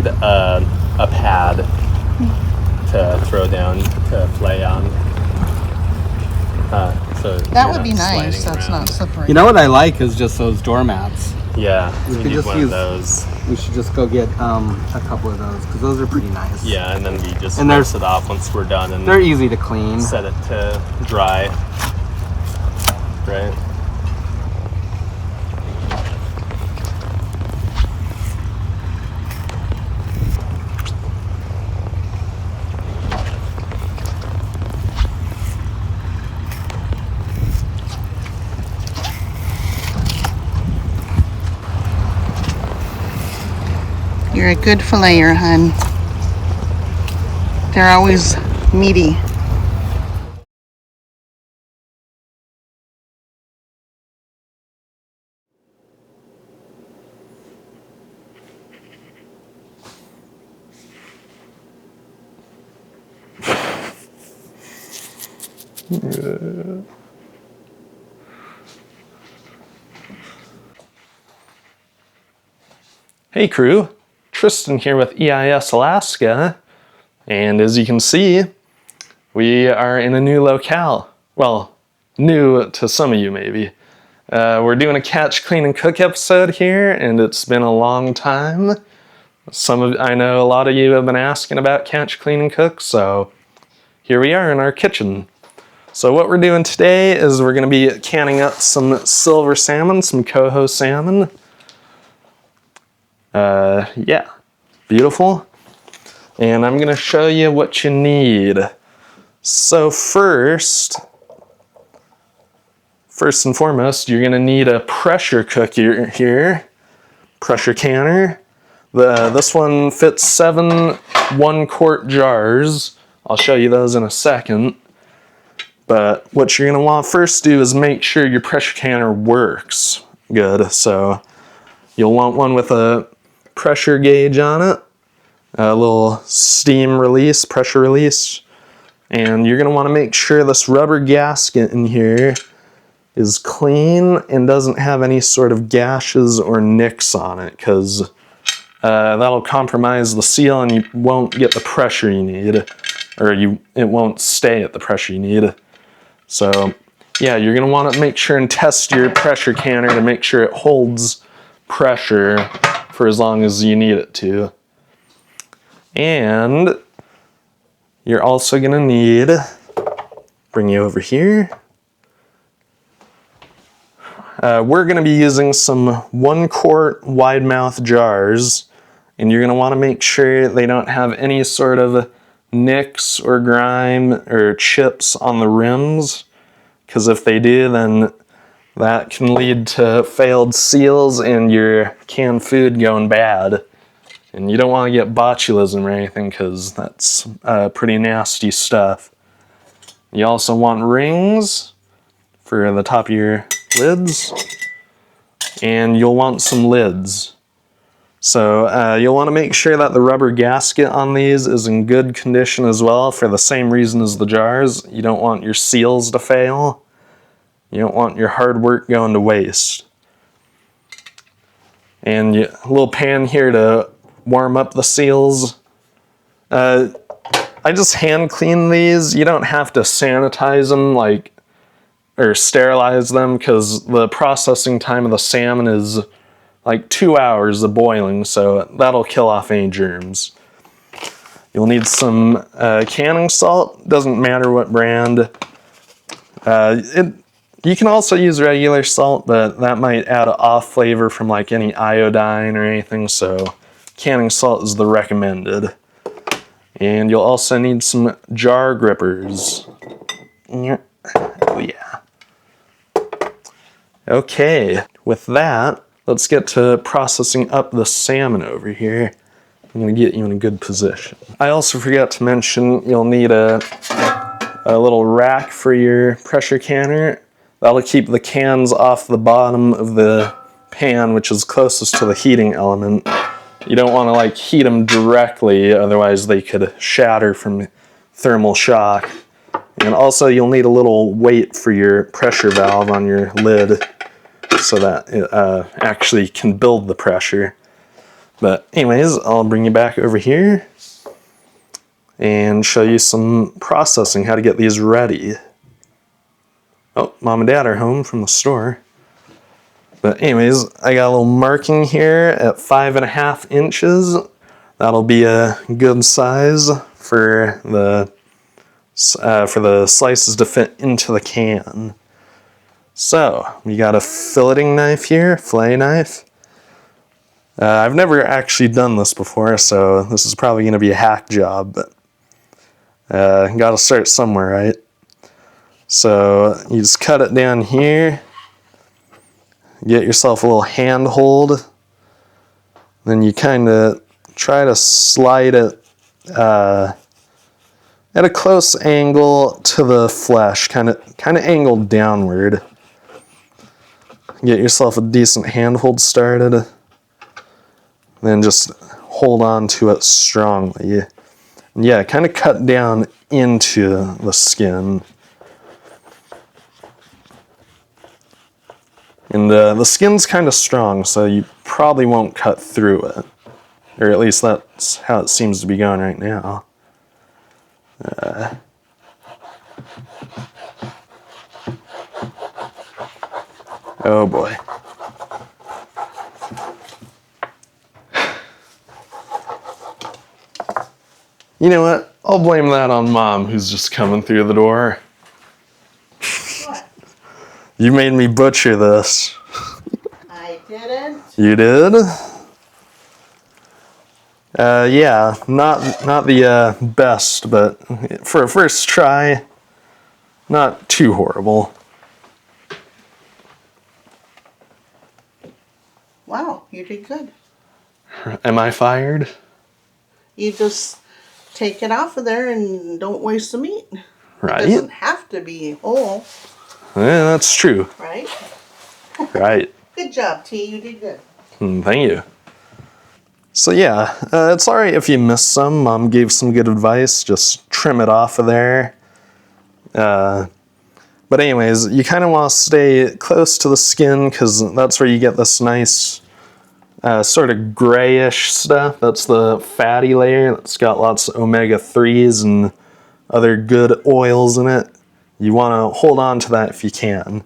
need a pad to throw down to fillet on. So that would be nice. So it's not slippery. You know what I like is just those doormats. Yeah, we could just use those. We should just go get a couple of those because those are pretty nice. Yeah, and then we just rinse it off once we're done, and they're easy to clean. Set it to dry. Right. You're a good filleter, hun. They're always meaty. Hey crew, Tristen here with EIS Alaska, and as you can see, we are in a new locale. Well, new to some of you maybe. We're doing a catch, clean, and cook episode here, and it's been a long time. I know a lot of you have been asking about catch, clean, and cook, so here we are in our kitchen. So what we're doing today is we're going to be canning up some silver salmon, some coho salmon. Yeah, beautiful. And I'm going to show you what you need. So first and foremost, you're going to need a pressure cooker here, pressure canner. This one fits 7 1-quart jars. I'll show you those in a second. But what you're going to want first to do is make sure your pressure canner works good. So you'll want one with a pressure gauge on it, a little steam release, pressure release. And you're going to want to make sure this rubber gasket in here is clean and doesn't have any sort of gashes or nicks on it, because that'll compromise the seal and you won't get the pressure you need, or it won't stay at the pressure you need. So yeah, you're going to want to make sure and test your pressure canner to make sure it holds pressure for as long as you need it to. And you're also going to need, bring you over here, we're going to be using some 1-quart wide mouth jars, and you're going to want to make sure they don't have any sort of nicks or grime or chips on the rims, because if they do, then that can lead to failed seals and your canned food going bad. And you don't want to get botulism or anything, because that's pretty nasty stuff. You also want rings for the top of your lids, and you'll want some lids. So you'll want to make sure that the rubber gasket on these is in good condition as well, for the same reason as the jars. You don't want your seals to fail. You don't want your hard work going to waste. And a little pan here to warm up the seals. I just hand clean these. You don't have to sanitize them or sterilize them, because the processing time of the salmon is like 2 hours of boiling, so that'll kill off any germs. You'll need some canning salt. Doesn't matter what brand. You can also use regular salt, but that might add an off flavor from like any iodine or anything, so canning salt is the recommended. And you'll also need some jar grippers. Oh yeah. Okay, with that, let's get to processing up the salmon over here. I'm gonna get you in a good position. I also forgot to mention you'll need a little rack for your pressure canner. That'll keep the cans off the bottom of the pan, which is closest to the heating element. You don't want to like heat them directly, otherwise they could shatter from thermal shock. And also you'll need a little weight for your pressure valve on your lid, so that it actually can build the pressure. But anyways, I'll bring you back over here and show you some processing, how to get these ready. Oh, mom and dad are home from the store. But anyways, I got a little marking here at 5.5 inches. That'll be a good size for the slices to fit into the can. So, we got a filleting knife here, fillet knife. I've never actually done this before, so this is probably going to be a hack job, but gotta start somewhere, right? So, you just cut it down here, get yourself a little handhold, then you kind of try to slide it at a close angle to the flesh, kind of angled downward. Get yourself a decent handhold started. Then just hold on to it strongly. And yeah, kind of cut down into the skin. And the skin's kind of strong, so you probably won't cut through it. Or at least that's how it seems to be going right now. Oh boy. You know what? I'll blame that on Mom, who's just coming through the door. What? You made me butcher this. I didn't. You did? Yeah, not the best, but for a first try, not too horrible. Wow, you did good. Am I fired? You just take it off of there and don't waste the meat. Right. It doesn't have to be whole, Yeah, that's true. right? Right. Good job, T. You did good. Thank you. So yeah, it's alright if you miss some. Mom gave some good advice. Just trim it off of there. But anyways, you kind of want to stay close to the skin because that's where you get this nice sort of grayish stuff. That's the fatty layer. It's got lots of omega-3s and other good oils in it. You want to hold on to that if you can.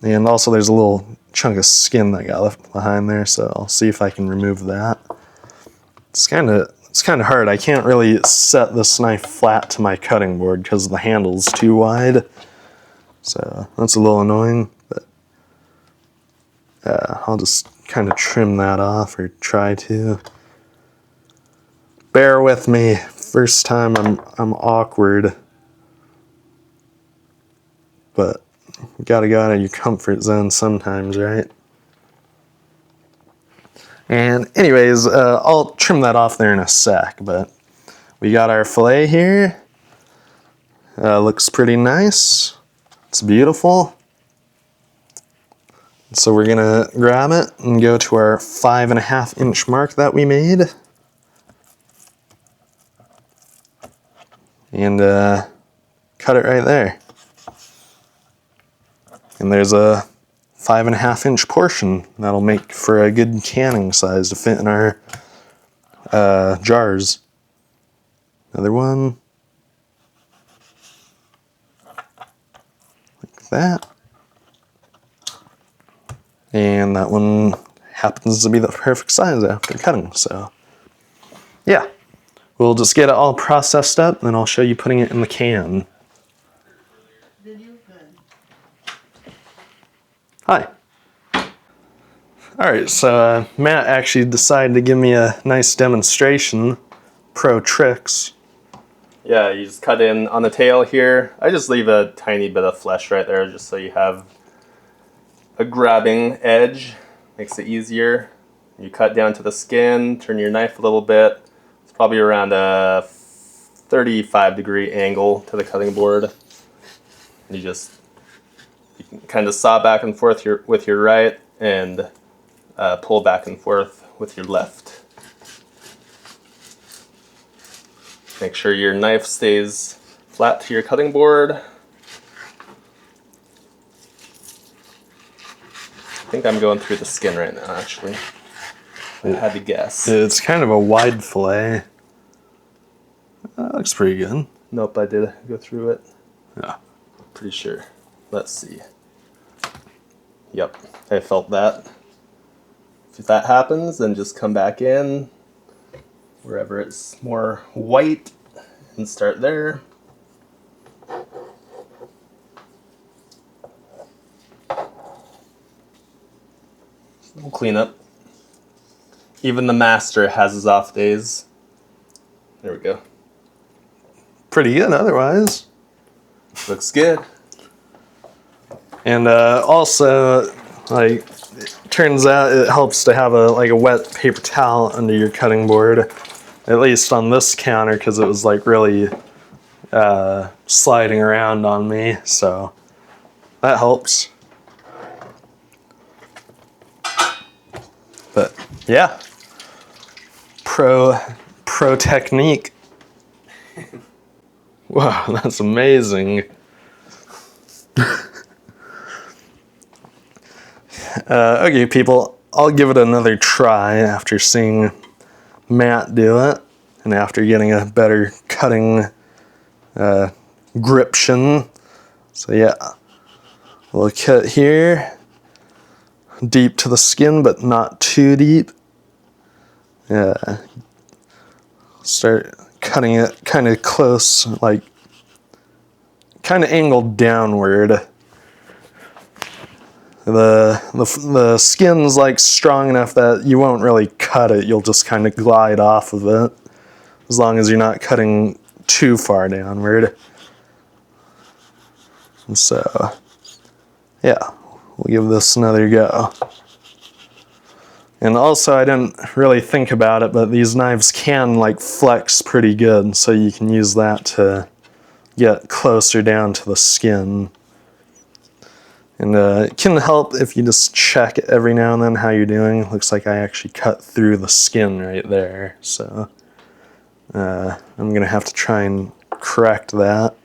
And also there's a little chunk of skin that got left behind there, so I'll see if I can remove that. It's kind of hard. I can't really set this knife flat to my cutting board because the handle's too wide. So that's a little annoying, but I'll just kind of trim that off, or try to. Bear with me. First time I'm awkward. But you gotta go out of your comfort zone sometimes, right? And anyways, I'll trim that off there in a sec, but we got our fillet here. Looks pretty nice. It's beautiful. So we're gonna grab it and go to our 5.5 inch mark that we made. And cut it right there. And there's a 5.5 inch portion that'll make for a good canning size to fit in our jars. Another one. Like that. And that one happens to be the perfect size after cutting, so yeah. We'll just get it all processed up, and then I'll show you putting it in the can. Did you good? Hi. Alright, so Matt actually decided to give me a nice demonstration. Pro tricks. Yeah, you just cut in on the tail here. I just leave a tiny bit of flesh right there just so you have a grabbing edge. Makes it easier. You cut down to the skin, turn your knife a little bit. It's probably around a 35-degree angle to the cutting board. You can kind of saw back and forth with your right and pull back and forth with your left. Make sure your knife stays flat to your cutting board. I think I'm going through the skin right now, actually. I had to guess. It's kind of a wide fillet. That looks pretty good. Nope, I did go through it. Yeah. Pretty sure. Let's see. Yep, I felt that. If that happens, then just come back in wherever it's more white and start there. We'll clean up. Even the master has his off days. There we go. Pretty good otherwise. Looks good. And also, like, it turns out it helps to have a wet paper towel under your cutting board, at least on this counter, because it was like really sliding around on me, so that helps. But yeah, pro technique. Wow, that's amazing. Okay, people, I'll give it another try after seeing Matt do it and after getting a better cutting gription. So yeah, we'll cut here, deep to the skin, but not too deep. Yeah, start cutting it kind of close, like kind of angled downward. The skin's like strong enough that you won't really cut it, you'll just kind of glide off of it, as long as you're not cutting too far downward. And so, yeah, we'll give this another go. And also, I didn't really think about it, but these knives can like flex pretty good, so you can use that to get closer down to the skin. And it can help if you just check every now and then how you're doing. Looks like I actually cut through the skin right there, so I'm gonna have to try and correct that.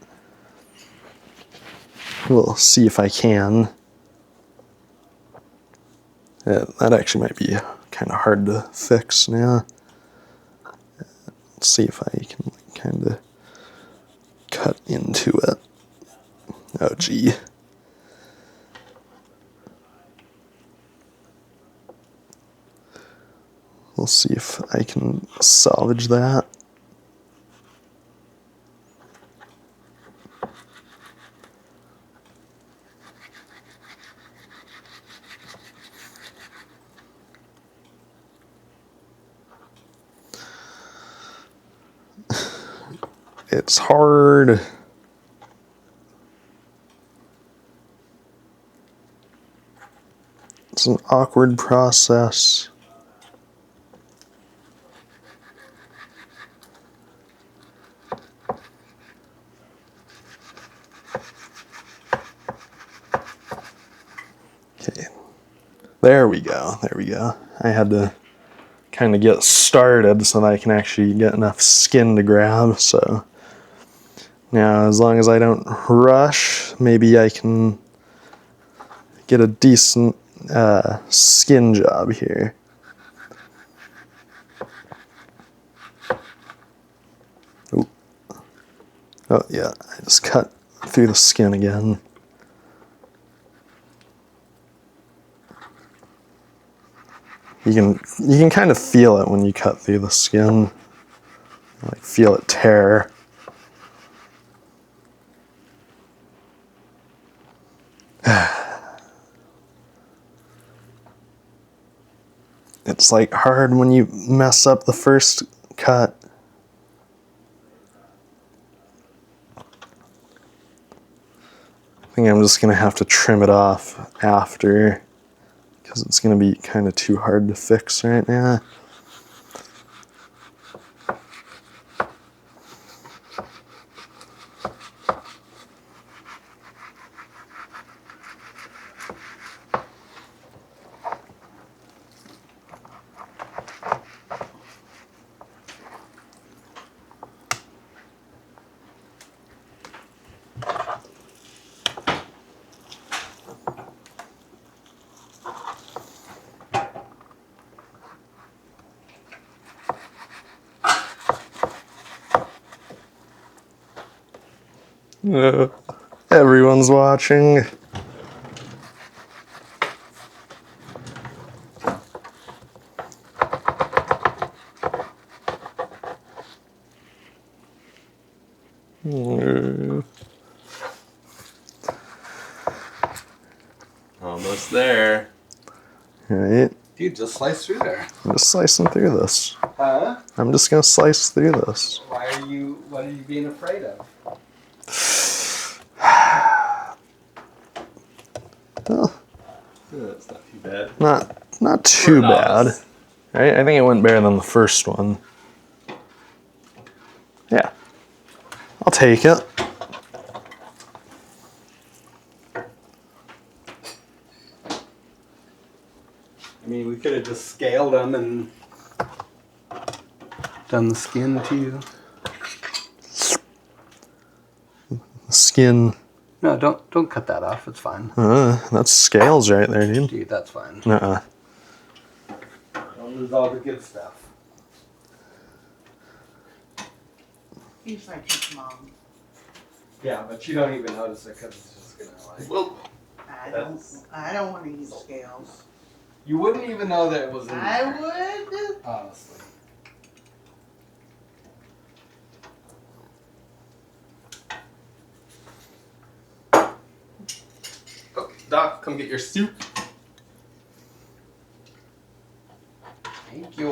We'll see if I can. That actually might be kind of hard to fix now. Let's see if I can kind of cut into it. Oh gee. We'll see if I can salvage that. It's hard. It's an awkward process. Okay, there we go, there we go. I had to kind of get started so that I can actually get enough skin to grab, so now as long as I don't rush, maybe I can get a decent skin job here. Ooh. Oh yeah, I just cut through the skin again. You can kind of feel it when you cut through the skin. Like feel it tear. It's like hard when you mess up the first cut. I think I'm just gonna have to trim it off after, because it's gonna be kind of too hard to fix right now. Everyone's watching. Almost there. Right. Dude, just slice through there. I'm just slicing through this. Huh? I'm just gonna slice through this. What are you being afraid of? Well, That's not too bad. not too bad. Right? I think it went better than the first one. Yeah. I'll take it. I mean, we could have just scaled them and done the skin too. The skin. No, don't cut that off. It's fine. That's scales right there, dude. Dude, that's fine. Don't Don't lose all the good stuff. He's like his mom. Yeah, but you don't even notice it because it's just gonna like. Well, I don't want to eat scales. You wouldn't even know that it was in there. I would. Honestly. oh, Doc, come get your soup. Thank you.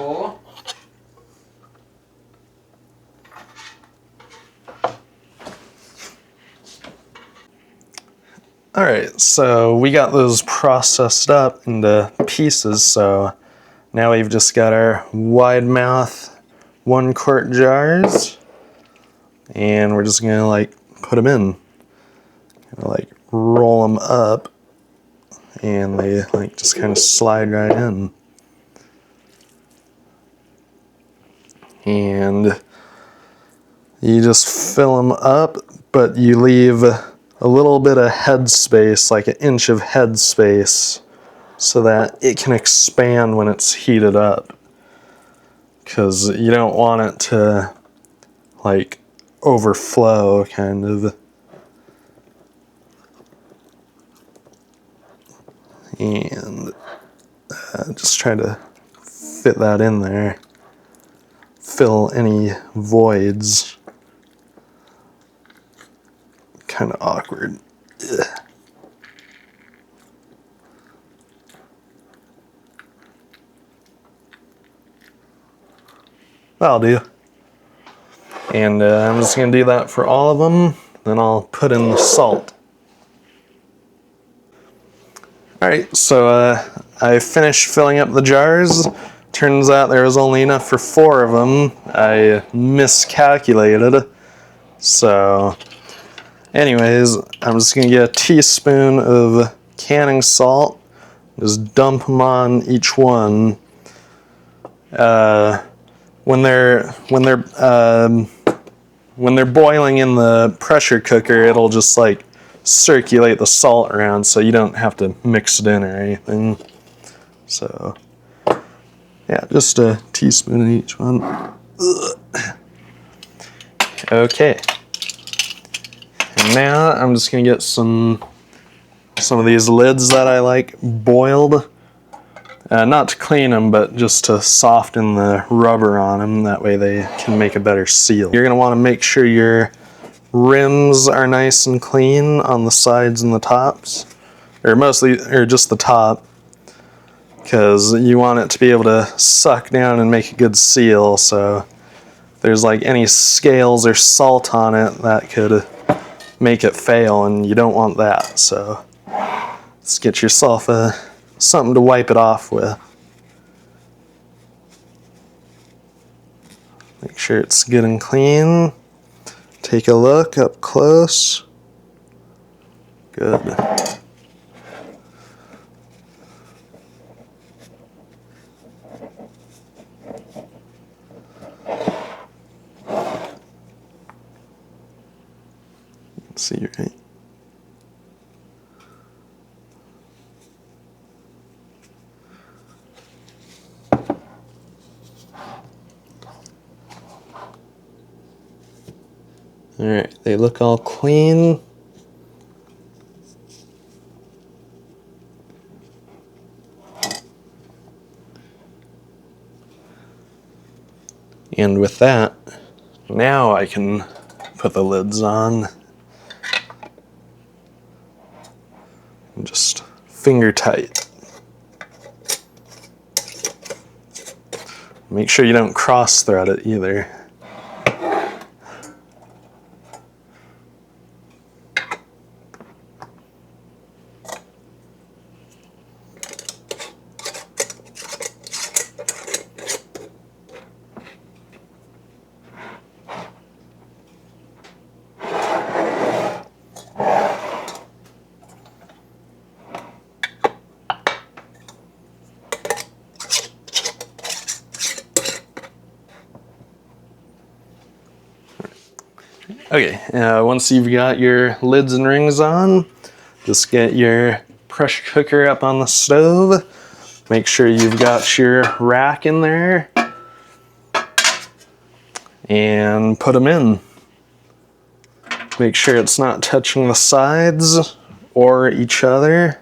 Alright, so we got those processed up into pieces, so now we've just got our wide mouth 1-quart jars, and we're just gonna like put them in. Gonna, like roll them up, and they like just kind of slide right in. And you just fill them up, but you leave a little bit of headspace, like 1 inch of headspace, so that it can expand when it's heated up. Because you don't want it to like overflow, kind of. And just try to fit that in there. Fill any voids. Kind of awkward. Ugh. That'll do. And I'm just going to do that for all of them. Then I'll put in the salt. Alright, so I finished filling up the jars. Turns out there was only enough for 4 of them. I miscalculated. So, anyways, I'm just going to get a teaspoon of canning salt. Just dump them on each one. When they're boiling in the pressure cooker, it'll just like circulate the salt around, so you don't have to mix it in or anything. So, yeah, just a teaspoon in each one. Ugh. Okay. And now I'm just gonna get some of these lids that I like boiled. Not to clean them, but just to soften the rubber on them. That way they can make a better seal. You're gonna want to make sure your rims are nice and clean on the sides and the tops, or just the top, because you want it to be able to suck down and make a good seal. So if there's like any scales or salt on it, that could make it fail, and you don't want that. So let's get yourself something to wipe it off with. Make sure it's good and clean. Take a look up close. Good. Let's see, right? Alright, they look all clean. And with that, now I can put the lids on. And just finger tight. Make sure you don't cross thread it either. Okay, once you've got your lids and rings on, just get your pressure cooker up on the stove. Make sure you've got your rack in there and put them in. Make sure it's not touching the sides or each other.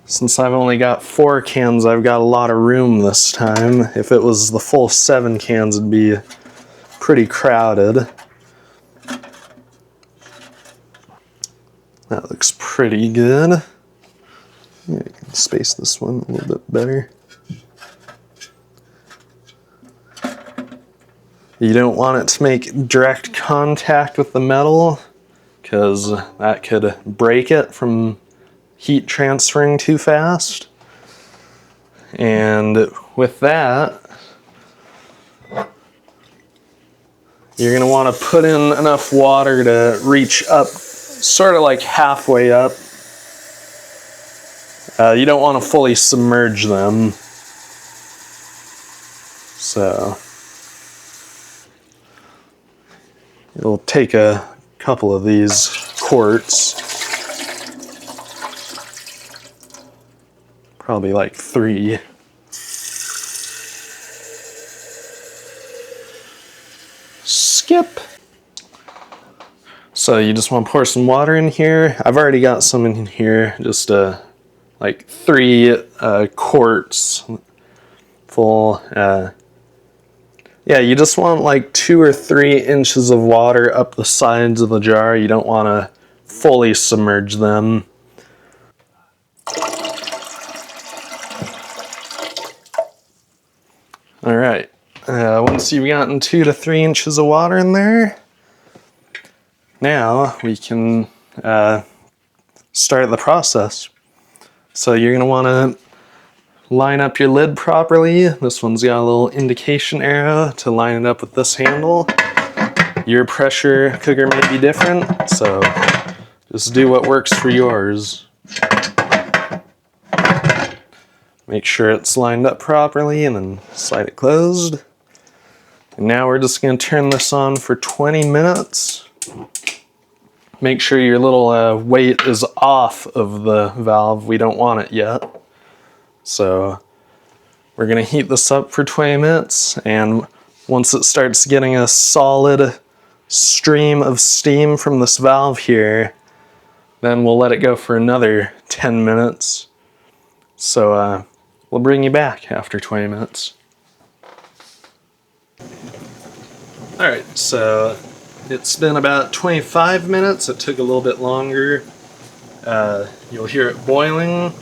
Since I've only got 4 cans, I've got a lot of room this time. If it was the full 7 cans, it'd be pretty crowded. That looks pretty good. Yeah, I can space this one a little bit better. You don't want it to make direct contact with the metal because that could break it from heat transferring too fast. And with that, you're going to want to put in enough water to reach up, sort of like halfway up. You don't want to fully submerge them. So it'll take a couple of these quarts. Probably like 3. Skip. So you just want to pour some water in here. I've already got some in here, just like 3 quarts full. Yeah, you just want like 2 or 3 inches of water up the sides of the jar. You don't want to fully submerge them. All right. Once you've gotten 2 to 3 inches of water in there, now we can start the process. So you're going to want to line up your lid properly. This one's got a little indication arrow to line it up with this handle. Your pressure cooker may be different, so just do what works for yours. Make sure it's lined up properly and then slide it closed. And now we're just going to turn this on for 20 minutes. Make sure your little weight is off of the valve. We don't want it yet. So we're going to heat this up for 20 minutes, and once it starts getting a solid stream of steam from this valve here, then we'll let it go for another 10 minutes. So we'll bring you back after 20 minutes. Alright, so it's been about 25 minutes. It took a little bit longer. You'll hear it boiling.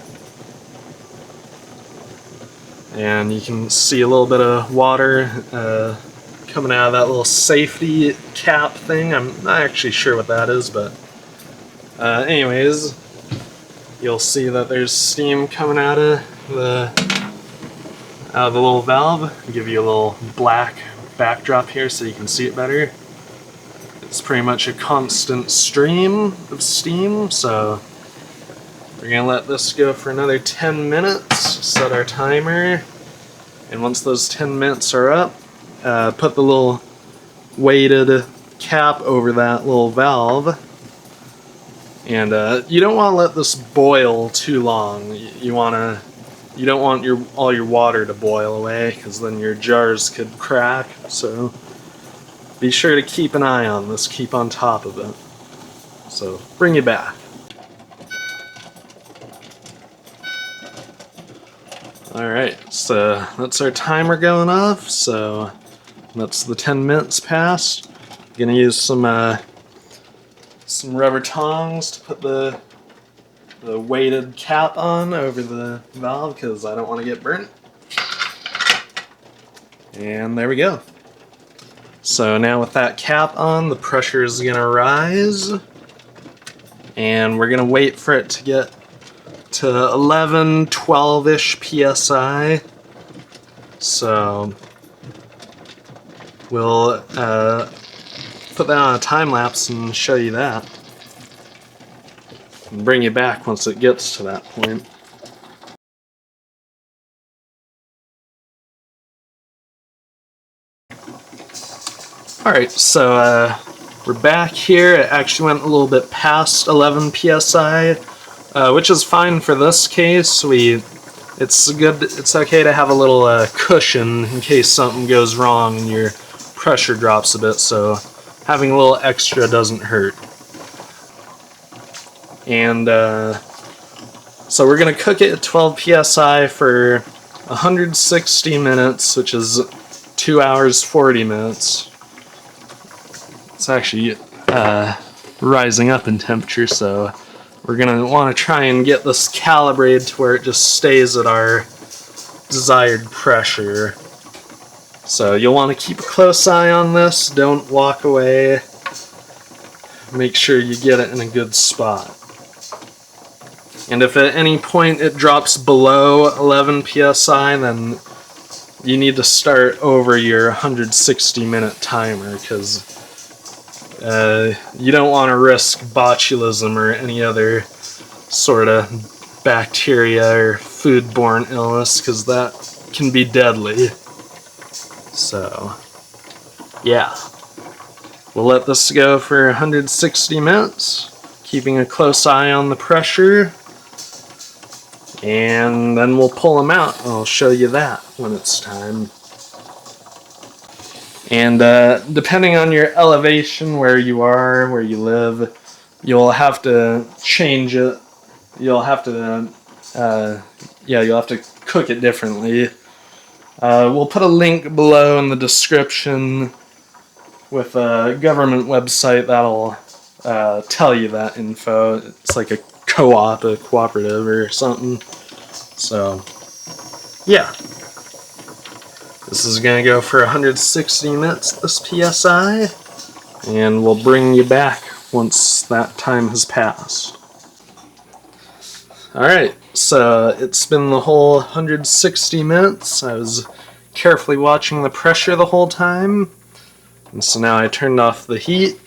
And you can see a little bit of water coming out of that little safety cap thing. I'm not actually sure what that is, but anyways, you'll see that there's steam coming out of the little valve. I'll give you a little black backdrop here so you can see it better. It's pretty much a constant stream of steam, so we're gonna let this go for another 10 minutes, set our timer, and once those 10 minutes are up, put the little weighted cap over that little valve. And you don't want to let this boil too long. You don't want all your water to boil away, because then your jars could crack. So be sure to keep an eye on this, keep on top of it. So, bring you back. Alright, so that's our timer going off, so that's the 10 minutes past. I'm gonna use some rubber tongs to put the weighted cap on over the valve because I don't want to get burnt. And there we go. So now with that cap on, the pressure is gonna rise, and we're gonna wait for it to get to 11, 12-ish psi. So we'll put that on a time lapse and show you that, and bring you back once it gets to that point. Alright, so we're back here. It actually went a little bit past 11 psi, which is fine for this case. It's okay to have a little cushion in case something goes wrong and your pressure drops a bit, so having a little extra doesn't hurt. And so we're going to cook it at 12 psi for 160 minutes, which is 2 hours 40 minutes. It's actually rising up in temperature, so we're going to want to try and get this calibrated to where it just stays at our desired pressure. So you'll want to keep a close eye on this, don't walk away. Make sure you get it in a good spot. And if at any point it drops below 11 psi, then you need to start over your 160 minute timer, because you don't want to risk botulism or any other sort of bacteria or foodborne illness, because that can be deadly. So, yeah. We'll let this go for 160 minutes, keeping a close eye on the pressure, and then we'll pull them out. I'll show you that when it's time. And depending on your elevation, where you are, where you live, you'll have to change it. You'll have to, you'll have to cook it differently. We'll put a link below in the description with a government website that'll tell you that info. It's like a co-op, a cooperative or something. So, yeah. This is going to go for 160 minutes, this PSI, and we'll bring you back once that time has passed. Alright, so it's been the whole 160 minutes. I was carefully watching the pressure the whole time, and so now I turned off the heat,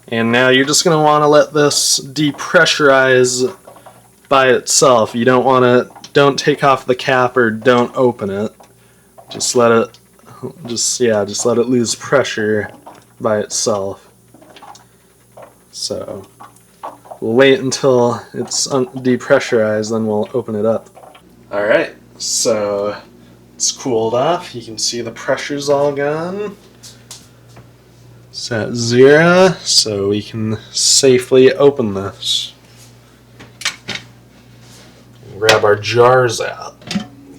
and now you're just going to want to let this depressurize by itself. You don't take off the cap or don't open it. Just let it lose pressure by itself. So we'll wait until it's depressurized, then we'll open it up. Alright, so it's cooled off. You can see the pressure's all gone. It's at 0, so we can safely open this. Grab our jars out,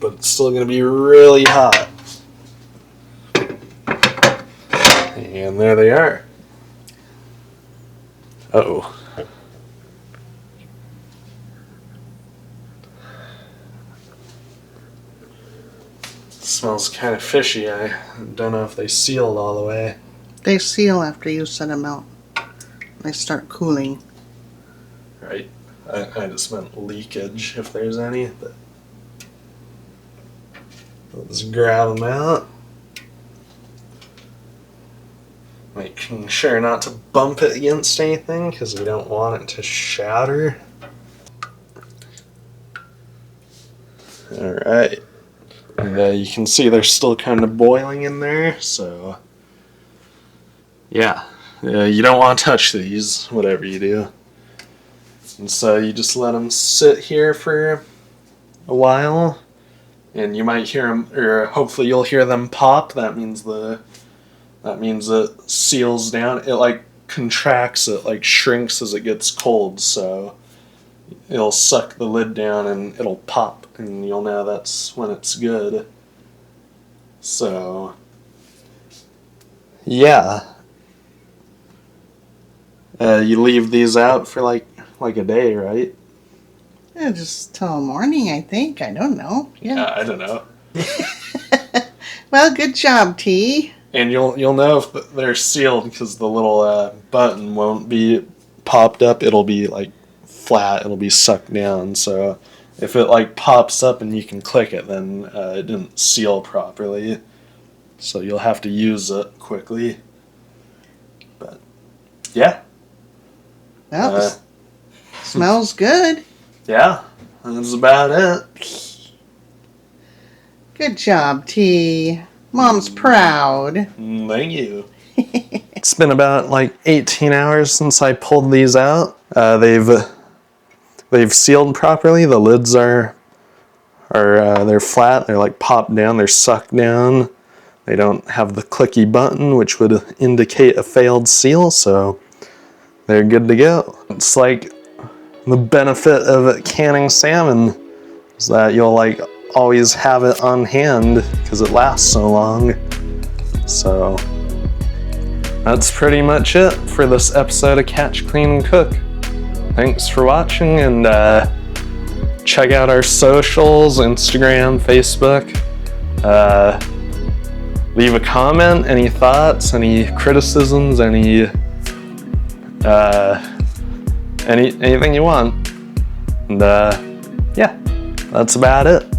but it's still going to be really hot. And there they are. Uh-oh. Smells kind of fishy. I don't know if they sealed all the way. They seal after you set them out. They start cooling. Right. I just meant leakage, if there's any. But let's grab them out. Making sure not to bump it against anything, because we don't want it to shatter. Alright. And you can see they're still kind of boiling in there, so yeah. You don't want to touch these, whatever you do. And so you just let them sit here for a while, and you might hear them, or hopefully you'll hear them pop. That means the That means it seals down. It like contracts, it like shrinks as it gets cold, so it'll suck the lid down and it'll pop, and you'll know that's when it's good. So yeah, you leave these out for like a day, right? Yeah, just till morning, I think. I don't know. Yeah. I don't know. Well, good job, T. And you'll know if they're sealed because the little button won't be popped up. It'll be like flat. It'll be sucked down. So if it like pops up and you can click it, then it didn't seal properly. So you'll have to use it quickly. But yeah. Well, smells good. Yeah, that's about it. Good job, T. Mom's proud. Thank you. It's been about like 18 hours since I pulled these out. They've sealed properly. The lids are they're flat. They're like popped down. They're sucked down. They don't have the clicky button, which would indicate a failed seal. So they're good to go. It's like the benefit of canning salmon is that you'll like always have it on hand because it lasts so long. So that's pretty much it for this episode of Catch, Clean, and Cook. Thanks for watching, and check out our socials, Instagram, Facebook. Leave a comment, any thoughts, any criticisms, anything you want. And yeah, that's about it.